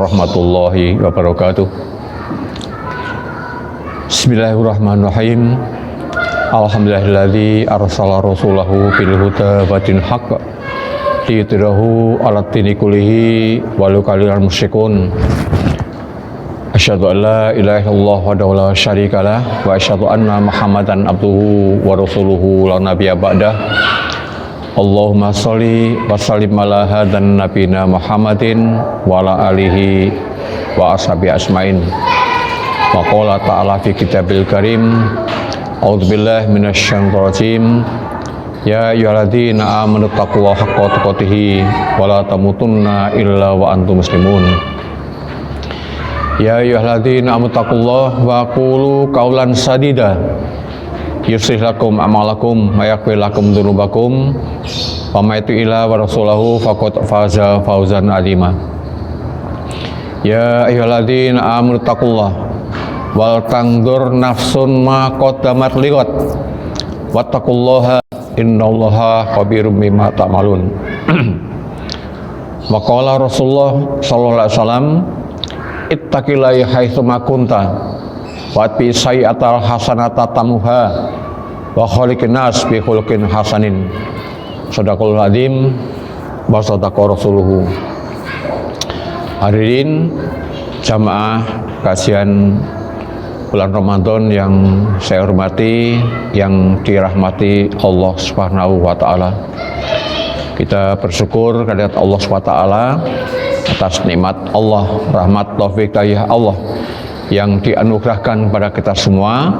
warahmatullahi wabarakatuh. Bismillahirrahmanirrahim. Alhamdulillahilladzi arsala rasulahu bil huda wa dinil haqq liyudhhirahu 'alad dini kullihi walau karihal musyrikun. Asyhadu an la ilaha illallah wahdahu la syarikalah wa asyhadu anna Muhammadan abduhu wa rasuluhu la nabiyya ba'dah. Allahumma sholli wa sallim ala hadan nabiyina Muhammadin wa ala alihi wa ashabi asmain. Wa qala ta'ala fi kitabil karim, a'udzubillahi minasyaitonir rajim. Ya ayyuhalladzina amanu taqullaha haqqa tuqatih wa la tamutunna illa wa antum muslimun. Ya ayyuhalladzina amanu taqullaha wa qulu qaulan sadida yuslih lakum a'malakum wa yaghfir lakum dzunubakum wa may yuti'illah wa rasulahu faqad faza fawzan 'azima. Ya ayyuhalladzina amanu taqullaha wal tanzur nafsun ma qaddamat liwat wattaqullaha innallaha khabirum bima ta'malun. Wa qala Rasulullah sallallahu alaihi wasallam, ittaqillaha haitsu ma kunta wa bi sayyi'atal hasanata tamuha wa khaliqin nas bi khuluqin hasanin. Shadaqul azim wa shadaqa rasuluhu. Hadirin jamaah kajian bulan Ramadan yang saya hormati, yang dirahmati Allah Subhanahu wa taala. Kita bersyukur kehadirat Allah Subhanahu wa taala atas nikmat Allah, rahmat, taufik, hidayah Allah yang dianugerahkan pada kita semua.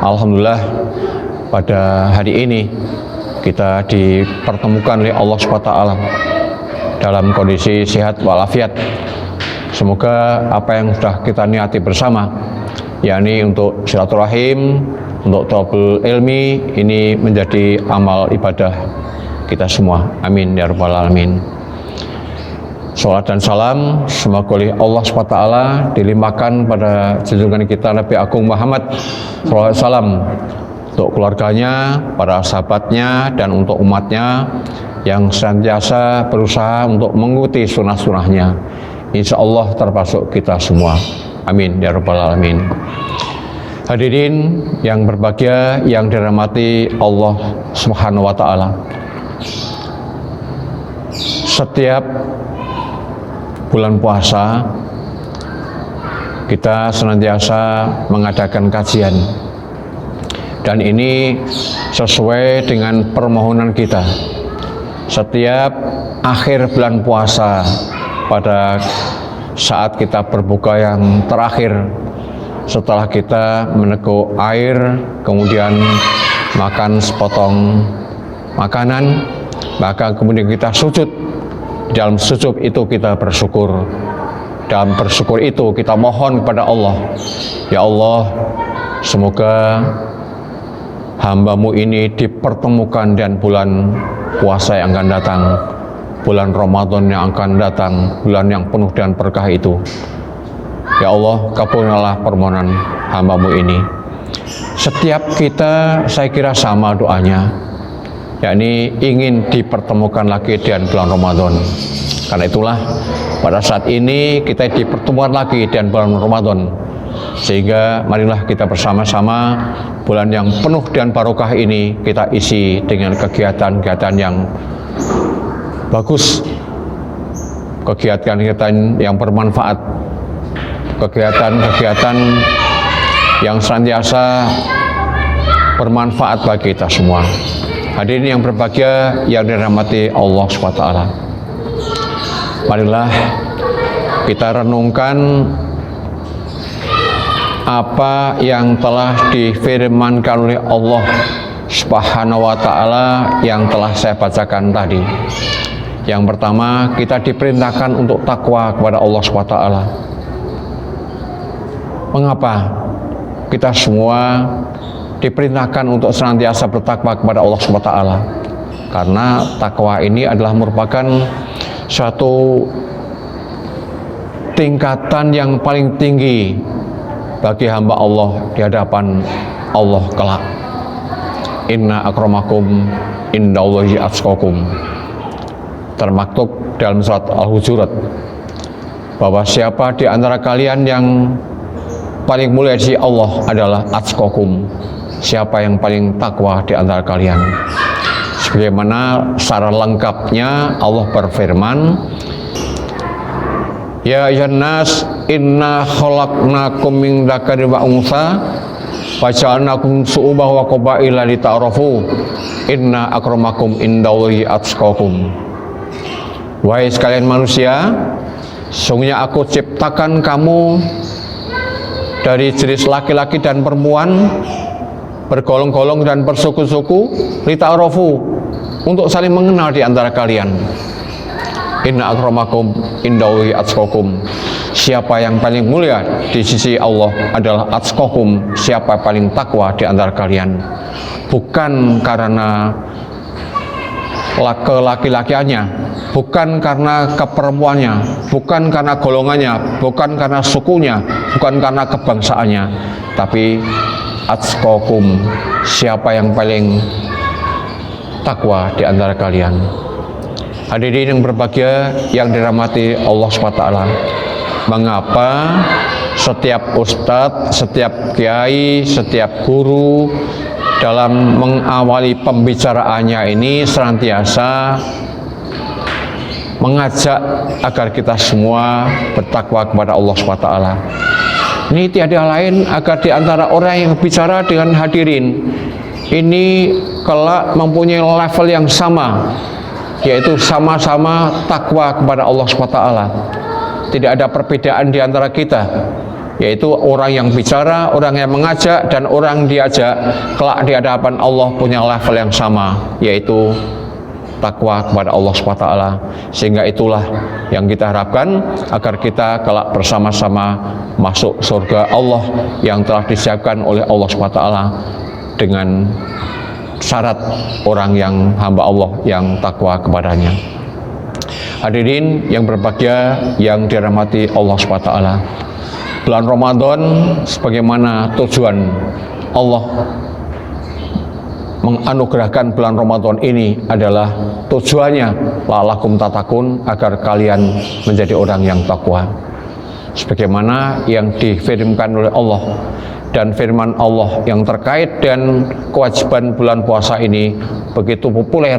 Alhamdulillah pada hari ini kita dipertemukan oleh Allah SWT dalam kondisi sehat walafiat. Semoga apa yang sudah kita niati bersama, yakni untuk silaturahim, untuk thalabul ilmi, ini menjadi amal ibadah kita semua. Amin ya rabbal alamin. Salat dan salam semoga oleh Allah SWT dilimpahkan pada junjungan kita Nabi Agung Muhammad SAW, untuk keluarganya, para sahabatnya, dan untuk umatnya yang senantiasa berusaha untuk mengikuti sunnah-sunnahnya. Insya Allah termasuk kita semua. Amin ya rabbal alamin. Hadirin yang berbahagia, yang dirahmati Allah Subhanahu wa taala. Setiap bulan puasa kita senantiasa mengadakan kajian, dan ini sesuai dengan permohonan kita. Setiap akhir bulan puasa, pada saat kita berbuka yang terakhir setelah kita meneguk air, kemudian makan sepotong makanan, maka kemudian kita sujud. Dalam sujud itu kita bersyukur. Dalam bersyukur itu kita mohon kepada Allah, ya Allah, semoga hamba-Mu ini dipertemukan dengan bulan puasa yang akan datang, bulan Ramadan yang akan datang, bulan yang penuh dengan berkah itu. Ya Allah, kabulkanlah permohonan hamba-Mu ini. Setiap kita saya kira sama doanya, yakni ingin dipertemukan lagi dengan bulan Ramadan. Karena itulah pada saat ini kita dipertemukan lagi dengan bulan Ramadan, sehingga marilah kita bersama-sama bulan yang penuh dengan barokah ini kita isi dengan kegiatan-kegiatan yang bagus, kegiatan-kegiatan yang bermanfaat, kegiatan-kegiatan yang senantiasa bermanfaat bagi kita semua. Hadirin yang berbahagia, yang dirahmati Allah SWT. Marilah kita renungkan apa yang telah difirmankan oleh Allah Subhanahu wa taala yang telah saya bacakan tadi. Yang pertama, kita diperintahkan untuk takwa kepada Allah Subhanahu wa taala. Mengapa kita semua diperintahkan untuk senantiasa bertakwa kepada Allah Subhanahu wa taala? Karena takwa ini adalah merupakan suatu tingkatan yang paling tinggi bagi hamba Allah di hadapan Allah kelak. Inna akramakum indallahi atqakum. Termaktub dalam surat Al-Hujurat bahwa siapa di antara kalian yang paling mulia di Allah adalah atqakum, siapa yang paling takwa di antara kalian. Sebagaimana secara lengkapnya Allah berfirman, ya ayyuhan nas inna khalaqnakum min dzakarin wa untha wa ja'alnakum syu'uban wa qabaila lita'arafu inna akramakum indallahi atqakum. Wahai sekalian manusia, sungguhnya aku ciptakan kamu dari jenis laki-laki dan perempuan, bergolong-golong dan bersuku-suku, lita'arafu, untuk saling mengenal di antara kalian. Inna akramakum indallahi atqakum, siapa yang paling mulia di sisi Allah adalah atqakum, siapa paling takwa di antara kalian. Bukan karena kelaki-lakiannya, bukan karena keperempuannya, bukan karena golongannya, bukan karena sukunya, bukan karena kebangsaannya, tapi atqakum, siapa yang paling takwa di antara kalian. Hadirin yang berbahagia yang dirahmati Allah SWT, mengapa setiap ustadz, setiap kiai, setiap guru dalam mengawali pembicaraannya ini senantiasa mengajak agar kita semua bertakwa kepada Allah SWT. Ini tiada lain agar di antara orang yang bicara dengan hadirin ini kelak mempunyai level yang sama, yaitu sama-sama takwa kepada Allah SWT. Tidak ada perbedaan di antara kita, yaitu orang yang bicara, orang yang mengajak, dan orang diajak kelak di hadapan Allah punya level yang sama, yaitu takwa kepada Allah SWT. Sehingga itulah yang kita harapkan agar kita kelak bersama-sama masuk surga Allah yang telah disiapkan oleh Allah SWT dengan syarat orang yang hamba Allah yang takwa kepadanya. Hadirin yang berbahagia yang dirahmati Allah SWT, bulan Ramadan sebagaimana tujuan Allah menganugerahkan bulan Ramadan ini adalah tujuannya la'allakum tattaqun, agar kalian menjadi orang yang takwa. Sebagaimana yang difirmankan oleh Allah, dan firman Allah yang terkait dan kewajiban bulan puasa ini begitu populer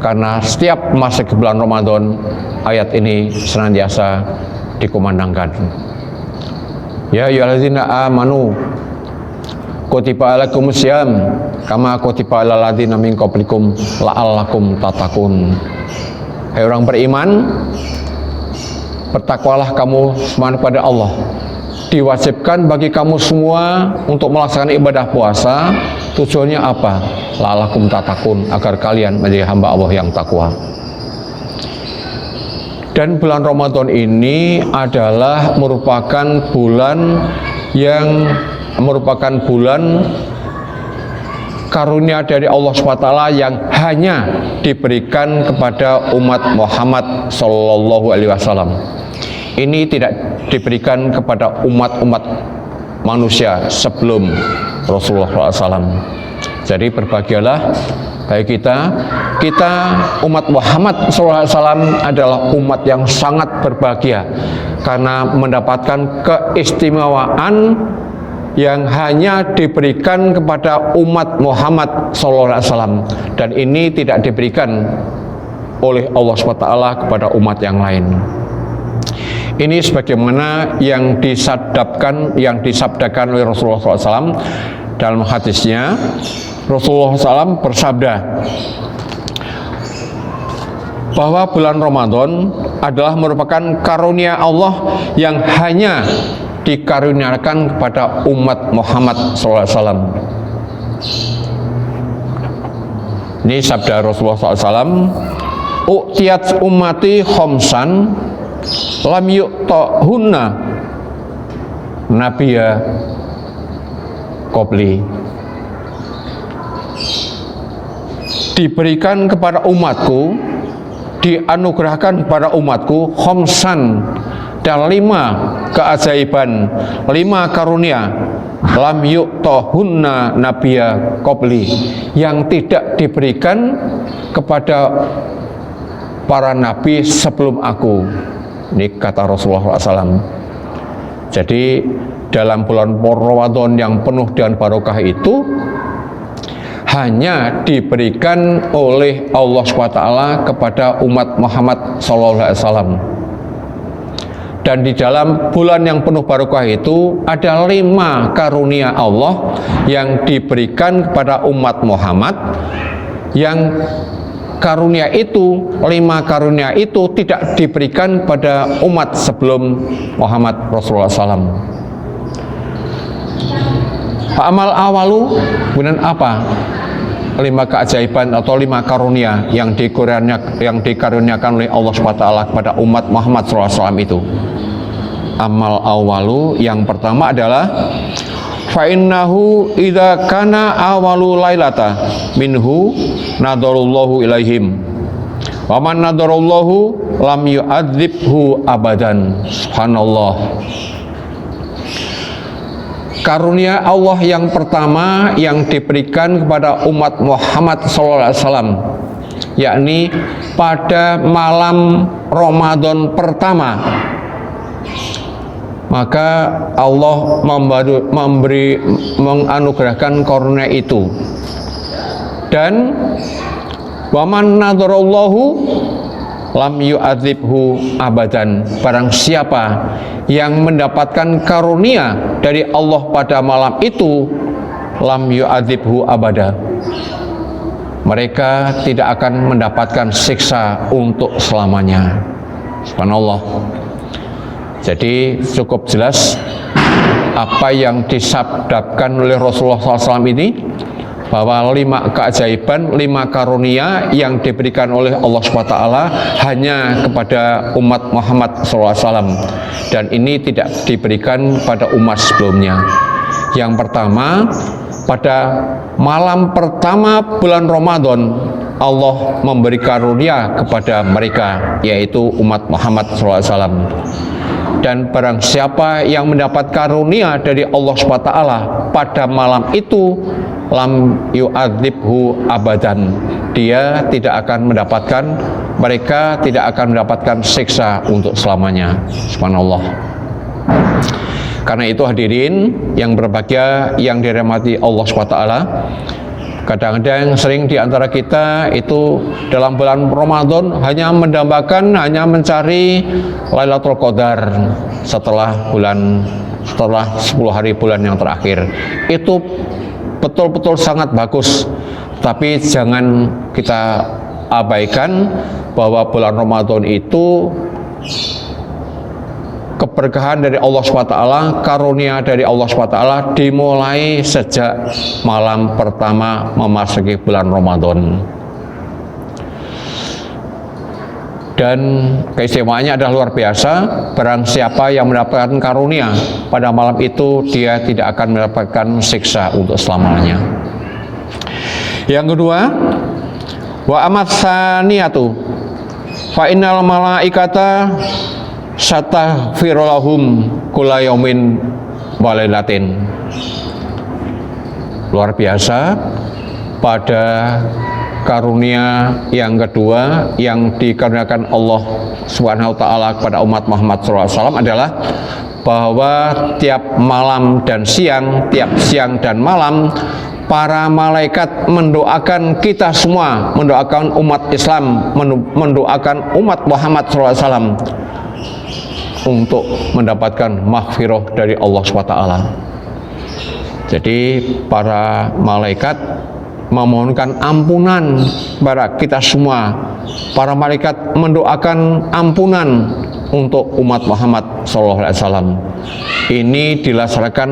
karena setiap masuk ke bulan Ramadan ayat ini senantiasa dikumandangkan. Ya ayyuhallazina amanu kutiba alaikumusiyam kama kutiba alal ladzina min qablikum la'allakum tattaqun. Hai orang beriman, bertakwalah kamu semua kepada Allah. Diwajibkan bagi kamu semua untuk melaksanakan ibadah puasa. Tujuannya apa? La'allakum tattaqun, agar kalian menjadi hamba Allah yang takwa. Dan bulan Ramadan ini adalah merupakan bulan yang merupakan bulan karunia dari Allah SWT yang hanya diberikan kepada umat Muhammad SAW. Ini tidak diberikan kepada umat-umat manusia sebelum Rasulullah SAW. Jadi berbahagialah bagi kita umat Muhammad SAW adalah umat yang sangat berbahagia karena mendapatkan keistimewaan yang hanya diberikan kepada umat Muhammad SAW, dan ini tidak diberikan oleh Allah SWT kepada umat yang lain. Ini sebagaimana yang disabdakan oleh Rasulullah SAW dalam hadisnya. Rasulullah SAW bersabda bahwa bulan Ramadan adalah merupakan karunia Allah yang hanya dikaruniakan kepada umat Muhammad SAW. Ini sabda Rasulullah SAW, u'tiyat ummati khomsan lam yu'tahunna nabiyya qabli. Diberikan kepada umatku, dianugerahkan kepada umatku khomsan, dan 5 keajaiban, 5 karunia, lam yu'tahunna nabiyya qabli, yang tidak diberikan kepada para nabi sebelum aku. Ini kata Rasulullah SAW. Jadi dalam bulan Ramadan yang penuh dengan barokah itu hanya diberikan oleh Allah SWT kepada umat Muhammad SAW. Dan di dalam bulan yang penuh barokah itu ada 5 karunia Allah yang diberikan kepada umat Muhammad, yang karunia itu, 5 karunia itu tidak diberikan pada umat sebelum Muhammad Rasulullah SAW. Amal awalu, kemudian apa? 5 keajaiban atau 5 karunia yang dikaruniakan oleh Allah SWT kepada umat Muhammad SAW itu. Amal awalu yang pertama adalah fa'innahu idza kana awalu lailata minhu nadarullahu ilaihim wa man nadarullahu lam yu'adzibhu abadan. Subhanallah. Karunia Allah yang pertama yang diberikan kepada umat Muhammad SAW, yakni pada malam Ramadan pertama, maka Allah menganugerahkan karunia itu. Dan waman nadarallahu lam yu'adzibhu abadan. Barang siapa yang mendapatkan karunia dari Allah pada malam itu, lam yu'adzibhu abada, mereka tidak akan mendapatkan siksa untuk selamanya. Subhanallah. Jadi cukup jelas apa yang disabdakan oleh Rasulullah SAW ini, bahwa 5 keajaiban, 5 karunia yang diberikan oleh Allah SWT hanya kepada umat Muhammad SAW, dan ini tidak diberikan pada umat sebelumnya. Yang pertama, pada malam pertama bulan Ramadan Allah memberi karunia kepada mereka, yaitu umat Muhammad SAW. Dan barang siapa yang mendapat karunia dari Allah SWT pada malam itu, lam yu'adzibhu abadan, dia tidak akan mendapatkan, mereka tidak akan mendapatkan siksa untuk selamanya. Subhanallah. Karena itu hadirin yang berbahagia yang dirahmati Allah SWT, kadang-kadang sering di antara kita itu dalam bulan Ramadan hanya mendambakan, hanya mencari Lailatul Qadar setelah 10 hari bulan yang terakhir. Itu betul-betul sangat bagus, tapi jangan kita abaikan bahwa bulan Ramadan itu keberkahan dari Allah SWT, karunia dari Allah SWT dimulai sejak malam pertama memasuki bulan Ramadan. Dan keistimewaannya adalah luar biasa. Barang siapa yang mendapatkan karunia pada malam itu, dia tidak akan mendapatkan siksa untuk selamanya. Yang kedua, wa amatsaniyatu fa innal malaikata sataghfirulahum kulla yaumin wa lailatin. Luar biasa, pada karunia yang kedua yang dikaruniakan Allah Subhanahu wa taala kepada umat Muhammad SAW adalah bahwa tiap malam dan siang, tiap siang dan malam, para malaikat mendoakan kita semua, mendoakan umat Islam, mendoakan umat Muhammad SAW untuk mendapatkan maghfirah dari Allah SWT. Jadi para malaikat memohonkan ampunan kepada kita semua. Para malaikat mendoakan ampunan untuk umat Muhammad SAW. Ini dilaksanakan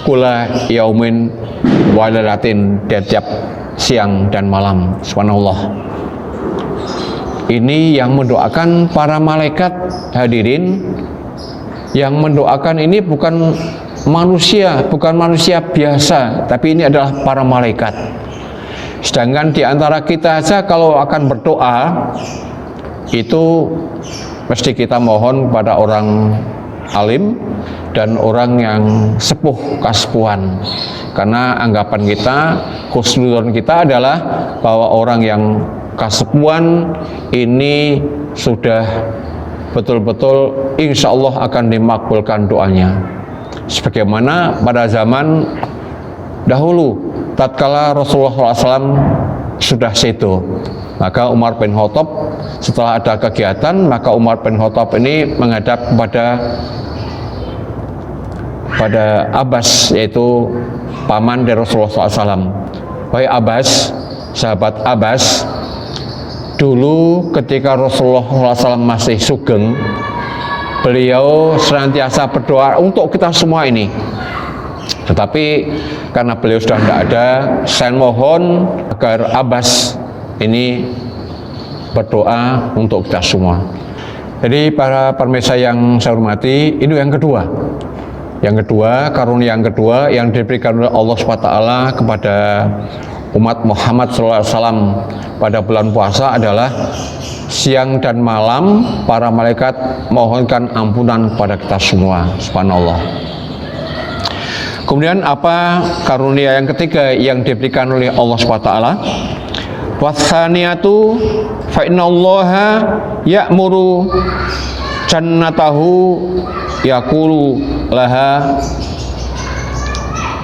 kula yaumin wa lailatin, tiap siang dan malam. Subhanallah. Ini yang mendoakan para malaikat, hadirin. Yang mendoakan ini bukan manusia, bukan manusia biasa, tapi ini adalah para malaikat. Sedangkan di antara kita saja kalau akan berdoa itu mesti kita mohon kepada orang alim dan orang yang sepuh kasepuhan, karena anggapan kita, husnuzon kita adalah bahwa orang yang kasepuhan ini sudah betul-betul insya Allah akan dimakbulkan doanya. Sebagaimana pada zaman dahulu, tatkala Rasulullah SAW sudah sedo, maka Umar bin Khattab setelah ada kegiatan, maka Umar bin Khattab ini menghadap pada Abbas, yaitu paman dari Rasulullah SAW. Wahai Abbas, sahabat Abbas, dulu ketika Rasulullah SAW masih sugeng, beliau senantiasa berdoa untuk kita semua ini. Tetapi karena beliau sudah tidak ada, saya mohon agar Abbas ini berdoa untuk kita semua. Jadi para pemirsa yang saya hormati, ini yang kedua. Yang kedua, karunia yang kedua yang diberikan oleh Allah SWT kepada umat Muhammad SAW pada bulan puasa adalah siang dan malam para malaikat mohonkan ampunan pada kita semua. Subhanallah. Kemudian apa karunia yang ketiga yang diberikan oleh Allah SWT? Watsaniyatu fa innallaha ya'muru jannatahu yaqulu laha.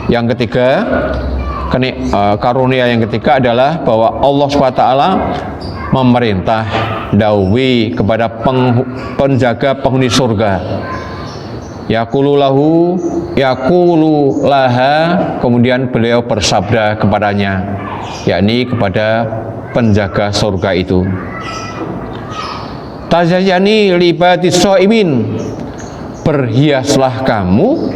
Yang ketiga, karunia yang ketiga adalah bahwa Allah SWT memerintah dawi kepada penjaga penghuni surga, yaqulu lahu, yaqulu laha, kemudian beliau bersabda kepadanya, yakni kepada penjaga surga itu, tazayyani libatis shaimin, berhiaslah kamu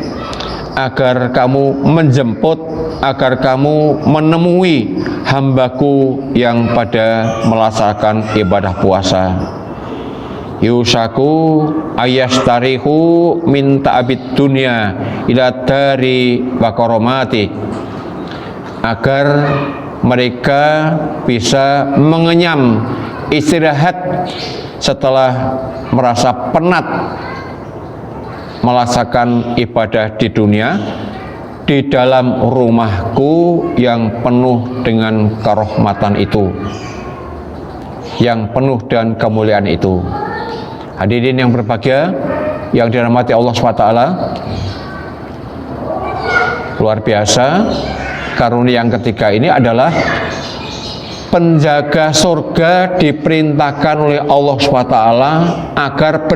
agar kamu menjemput, agar kamu menemui hambaku yang pada melaksanakan ibadah puasa. Yusaku ayastarihu min ta'abid dunya ila dari wakoromati, agar mereka bisa mengenyam istirahat setelah merasa penat melaksanakan ibadah di dunia di dalam rumahku yang penuh dengan kerahmatan itu, yang penuh dengan kemuliaan itu. Hadirin yang berbahagia yang dirahmati Allah SWT, luar biasa. Karunia yang ketiga ini adalah penjaga surga diperintahkan oleh Allah SWT agar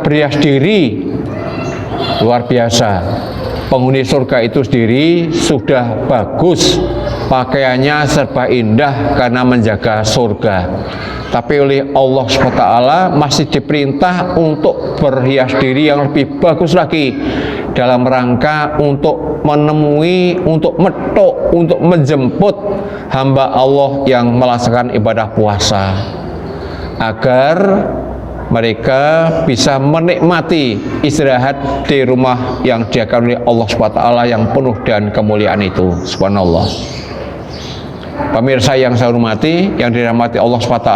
berhias diri. Luar biasa. Penghuni surga itu sendiri sudah bagus, pakaiannya serba indah karena menjaga surga, tapi oleh Allah SWT masih diperintah untuk berhias diri yang lebih bagus lagi dalam rangka untuk menemui, untuk metok, untuk menjemput hamba Allah yang melaksanakan ibadah puasa, agar mereka bisa menikmati istirahat di rumah yang disediakan oleh Allah SWT yang penuh dan kemuliaan itu. Subhanallah. Pemirsa yang saya hormati, yang dirahmati Allah SWT,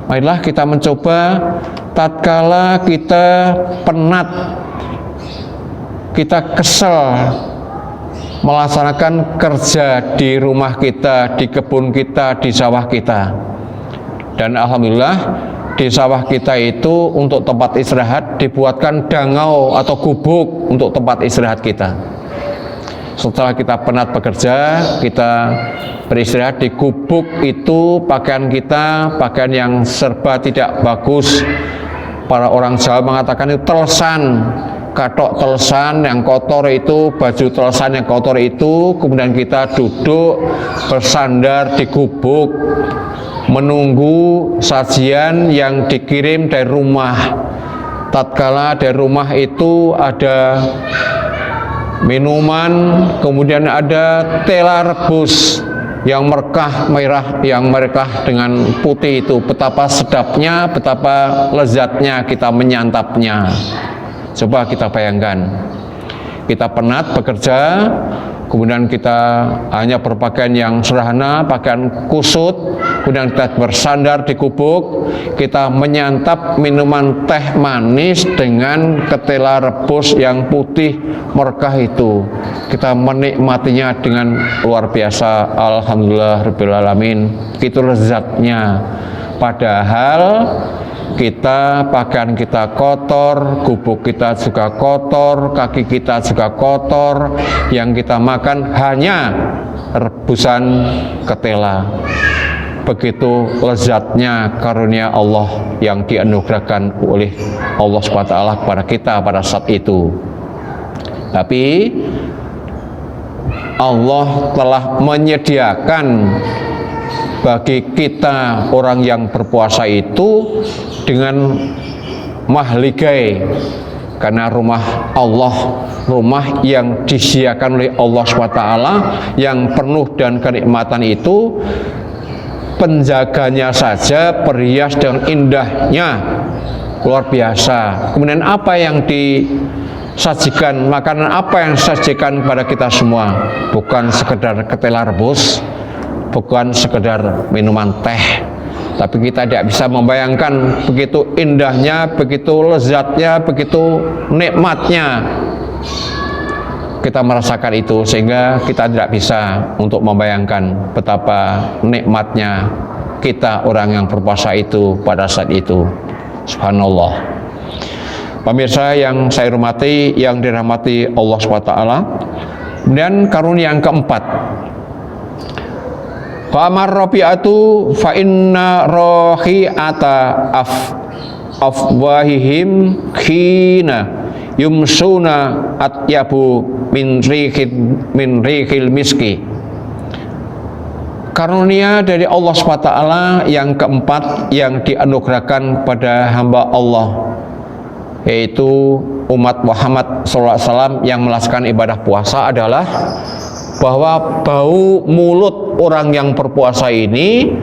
marilah kita mencoba tatkala kita penat, kita kesel melaksanakan kerja di rumah kita, di kebun kita, di sawah kita, dan alhamdulillah di sawah kita itu untuk tempat istirahat dibuatkan dangau atau gubuk untuk tempat istirahat kita. Setelah kita penat bekerja, kita beristirahat di gubuk itu. Pakaian kita, pakaian yang serba tidak bagus, para orang Jawa mengatakan itu telesan, katok telesan yang kotor itu, baju telesan yang kotor itu. Kemudian kita duduk bersandar di gubuk menunggu sajian yang dikirim dari rumah. Tatkala dari rumah itu ada minuman, kemudian ada tela rebus yang merkah merah, yang merkah dengan putih itu, betapa sedapnya, betapa lezatnya kita menyantapnya. Coba kita bayangkan, kita penat bekerja, kemudian kita hanya berpakaian yang sederhana, pakaian kusut, kemudian kita bersandar di gubuk, kita menyantap minuman teh manis dengan ketela rebus yang putih merkah itu. Kita menikmatinya dengan luar biasa. Alhamdulillah rabbil alamin. Itu lezatnya. Padahal kita, pakaian kita kotor, gubuk kita juga kotor, kaki kita juga kotor, yang kita makan hanya rebusan ketela. Begitu lezatnya karunia Allah yang dianugerahkan oleh Allah SWT kepada kita pada saat itu. Tapi Allah telah menyediakan bagi kita orang yang berpuasa itu dengan mahligai, karena rumah Allah, rumah yang disediakan oleh Allah SWT yang penuh dan kenikmatan itu, penjaganya saja perhias dengan indahnya luar biasa. Kemudian apa yang disajikan, makanan apa yang disajikan kepada kita semua, bukan sekedar ketela rebus, bukan sekedar minuman teh, tapi kita tidak bisa membayangkan begitu indahnya, begitu lezatnya, begitu nikmatnya kita merasakan itu, sehingga kita tidak bisa untuk membayangkan betapa nikmatnya kita orang yang berpuasa itu pada saat itu. Subhanallah. Pemirsa yang saya hormati, yang dirahmati Allah SWT. Dan karunia yang keempat, Fa'amar rabi'atu fa inna rohi'ata afwahihim khina yumsuna atyabu min rihil miski. Karunia dari Allah SWT yang keempat yang dianugerahkan pada hamba Allah, yaitu umat Muhammad SAW yang melaksanakan ibadah puasa, adalah bahwa bau mulut orang yang berpuasa ini,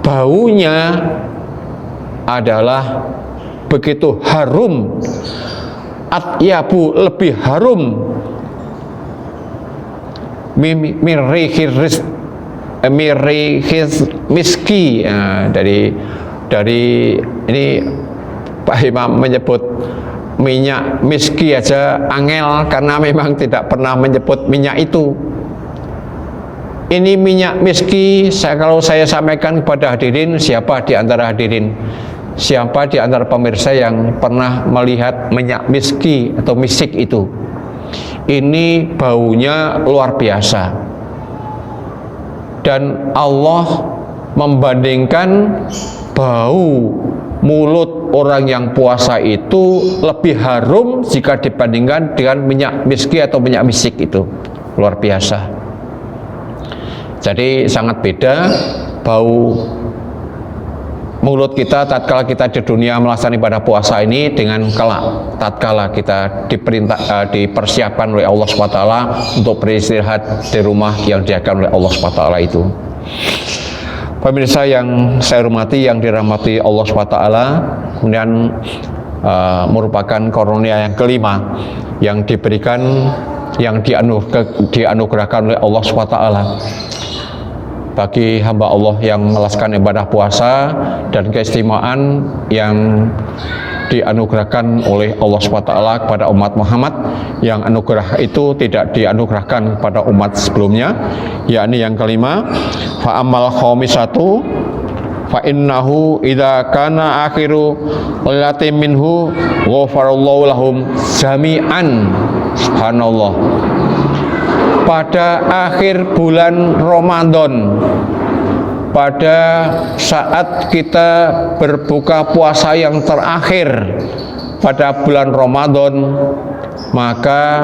baunya adalah begitu harum, atyabu, lebih harum, mirihis miski. Dari ini Pak Imam menyebut minyak miski aja angel, karena memang tidak pernah menyebut minyak itu. Ini minyak miski, kalau saya sampaikan kepada hadirin, siapa di antara hadirin, siapa di antara pemirsa yang pernah melihat minyak miski atau misik itu? Ini baunya luar biasa. Dan Allah membandingkan bau mulut orang yang puasa itu lebih harum jika dibandingkan dengan minyak miski atau minyak misik itu. Luar biasa. Jadi sangat beda bau mulut kita tatkala kita di dunia melaksanakan ibadah puasa ini dengan tatkala kita dipersiapkan oleh Allah SWT untuk beristirahat di rumah yang disediakan oleh Allah SWT itu. Pemirsa yang saya hormati, yang dirahmati Allah SWT, kemudian merupakan karunia yang kelima yang diberikan, yang dianugerahkan oleh Allah SWT bagi hamba Allah yang melaksanakan ibadah puasa, dan keistimewaan yang dianugerahkan oleh Allah SWT kepada umat Muhammad, yang anugerah itu tidak dianugerahkan kepada umat sebelumnya, yakni yang kelima, fa'amal khamisatu fa innahu idza kana akhiru lailatin minhu ghafarallahu lahum jami'an. Subhanallah. Pada akhir bulan Ramadan, pada saat kita berbuka puasa yang terakhir pada bulan Ramadan, maka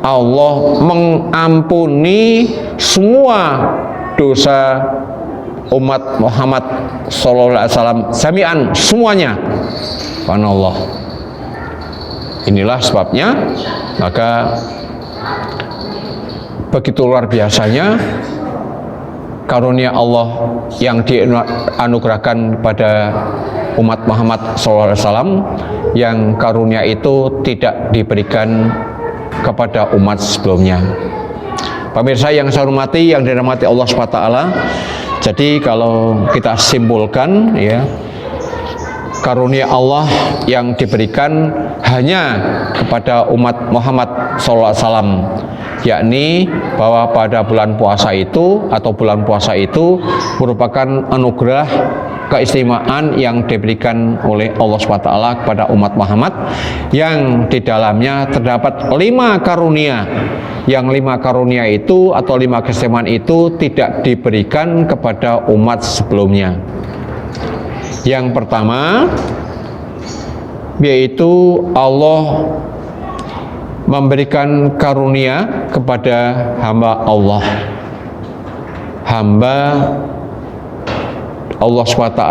Allah mengampuni semua dosa umat Muhammad SAW jami'an, semuanya. Subhanallah. Inilah sebabnya, maka begitu luar biasanya karunia Allah yang dianugerahkan pada umat Muhammad SAW, yang karunia itu tidak diberikan kepada umat sebelumnya. Pemirsa yang saya hormati, yang dirahmati Allah SWT, jadi kalau kita simpulkan, ya, karunia Allah yang diberikan hanya kepada umat Muhammad SAW, yakni bahwa pada bulan puasa itu atau bulan puasa itu merupakan anugerah keistimewaan yang diberikan oleh Allah SWT kepada umat Muhammad, yang di dalamnya terdapat 5 karunia. Yang 5 karunia itu atau 5 keistimewaan itu tidak diberikan kepada umat sebelumnya. Yang pertama yaitu Allah memberikan karunia kepada hamba Allah. Hamba Allah SWT,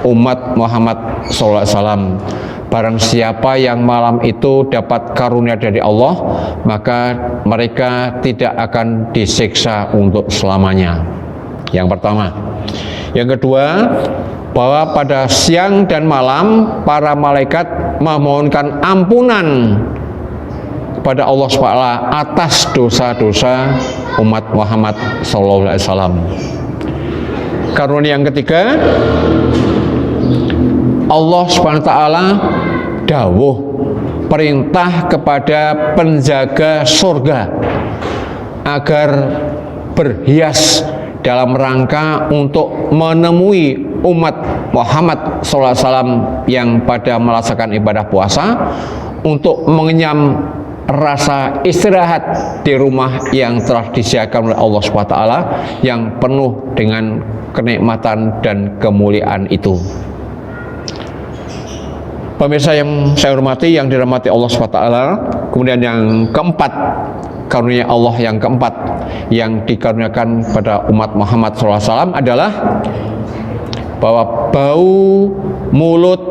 umat Muhammad SAW. Barang siapa yang malam itu dapat karunia dari Allah, maka mereka tidak akan disiksa untuk selamanya. Yang pertama. Yang kedua, bahwa pada siang dan malam para malaikat memohonkan ampunan kepada Allah SWT atas dosa-dosa umat Muhammad SAW. Karunia yang ketiga, Allah SWT dawuh perintah kepada penjaga surga agar berhias dalam rangka untuk menemui umat Muhammad SAW yang pada melaksanakan ibadah puasa untuk mengenyam rasa istirahat di rumah yang telah disediakan oleh Allah SWT yang penuh dengan kenikmatan dan kemuliaan itu. Pemirsa yang saya hormati, yang dirahmati Allah SWT, kemudian yang keempat, karunia Allah yang keempat yang dikaruniakan pada umat Muhammad SAW adalah bahwa bau mulut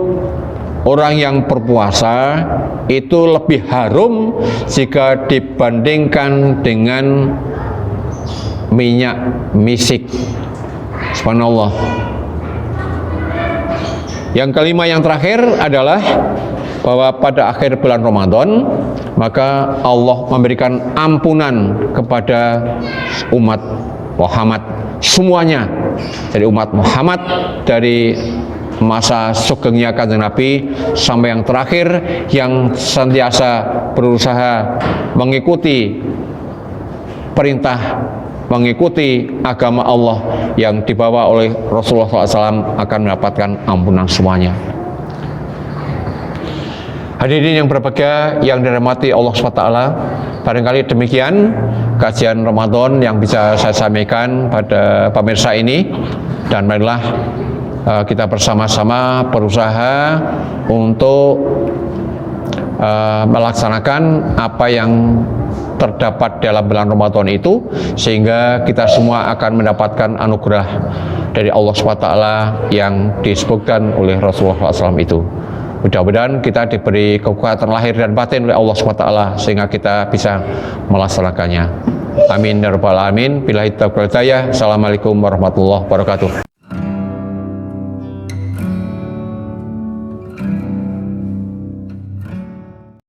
orang yang berpuasa itu lebih harum jika dibandingkan dengan minyak misik. Subhanallah. Yang kelima, yang terakhir adalah bahwa pada akhir bulan Ramadan maka Allah memberikan ampunan kepada umat Muhammad semuanya, dari umat Muhammad dari masa sugengnya Kanjeng Nabi sampai yang terakhir yang senantiasa berusaha mengikuti perintah, mengikuti agama Allah yang dibawa oleh Rasulullah SAW akan mendapatkan ampunan semuanya. Hadirin yang berbahagia yang dirahmati Allah SWT, barangkali demikian kajian Ramadan yang bisa saya sampaikan pada pemirsa ini, dan marilah kita bersama-sama berusaha untuk melaksanakan apa yang terdapat dalam bulan Ramadan itu, sehingga kita semua akan mendapatkan anugerah dari Allah SWT yang disebutkan oleh Rasulullah SAW itu. Mudah-mudahan kita diberi kekuatan lahir dan batin oleh Allah SWT sehingga kita bisa melaksanakannya. Amin ya rabbal alamin. Billahi taufiq wal hidayah. Assalamualaikum warahmatullahi wabarakatuh.